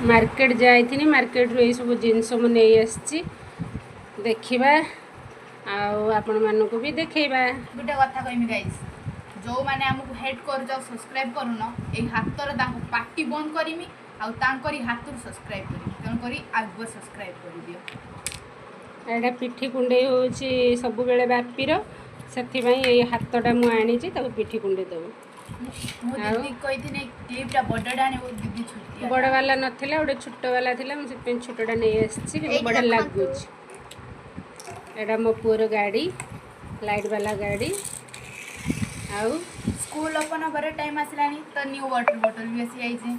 Market जाइथिनी market रो सब जिनस मु नहीं आसी देखिबा आपण मानक भी देखैबा। गोटे कथा कहमी गाइस, जो माने हमको हेड कर जाओ सब्सक्राइब करून ए हातर ताको पार्टी बंद करमी आ तांकरी हाथुर सब्सक्राइब करमी तन करी आगो सब्सक्राइब कर दियो। एटा पिठी कुंडे होची सब बेले बापीर सेथि भाई ए हातटा मु आनी छी ताको पिठी कुंडे दबो। मु दीदी कहिथिने क्लिपटा बडडा ने दीदी छुटी बड़ वाला नथिला ओडे छोट वाला थिला मु से छोटटा नै आछि कि बड़ लागु छी। एटा मो पुअर गाड़ी लाइट वाला गाड़ी आउ स्कूल अपन घरे टाइम आसलानी तो न्यू वाटर बोतल भी आसी आइछे।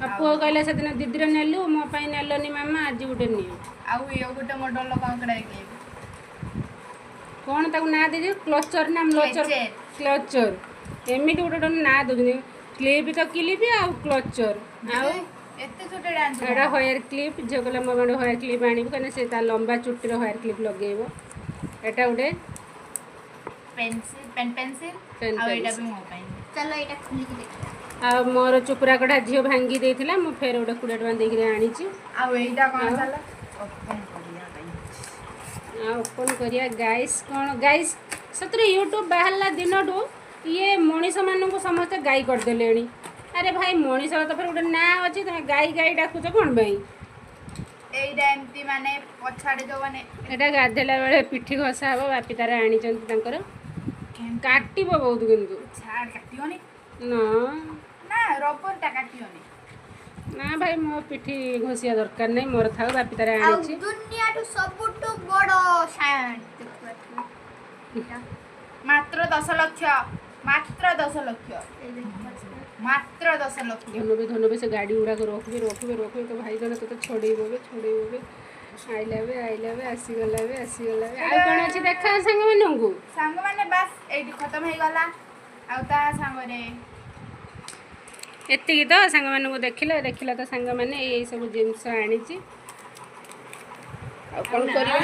आ पुओ कहला सेदिन दीदीर नेलु मो पई नेलनी मामा आज गुटे नियो आउ यो गुटे मॉडल कांकड़ा के कोन ताको ना दे क्लचर नाम क्लचर एमिट गुटे ना दउनी क्लिप तो क्लिप आ क्लचर आउ एते छोटे डांस एटा हेयर क्लिप जो कहला मो बड़ हेयर क्लिप आनिबो कने से ता लंबा चुट्टी रो हेयर क्लिप लगेबो। एटा गुटे पेंसिल आ एटा भी मो पई चलो एटा खुली के देखिया। आ मोर चुपरा कटा झियो भांगी देथिला मु फेर गुटे 20 टका देख रे आनी छी। आ एटा कोन चला ओपन करिया पई आ ओपन करिया गाइस कोन गाइस सतरे यूट्यूब बाहरला दिनडू ये मनीष मानू समस्त गाई करदेले। अरे भाई मनीष तो फिर गोटे ना अच्छे तुम गाई गाई डाकुच कौन भाई एमती माने पछाड़े जो माने एटा गाधेला बेले पिठी घसा हम बापी तार आनी काटब बहुत किंतु छाड़ काटियोनी ना ना रबर टा काटियोनी ना भाई मो पिठी घसिया दरकार नहीं मोर था बापी तार आनी दुनिया तो सबटू बड़ो साइंस मात्र 10 लाख मात्र 10 लाख मात्र 10 लाख धनबे से गाड़ी उड़ा को रोकबे तो भाई जन तो छोड़ेबे आइलाबे आसीगला आ कोन अछि देखा संग माने बस एडी खत्म हे गला आ ता संग रे एति तो संग माने को देखिला तो संग माने ए सब जिंस आनी छी आ कोन करिया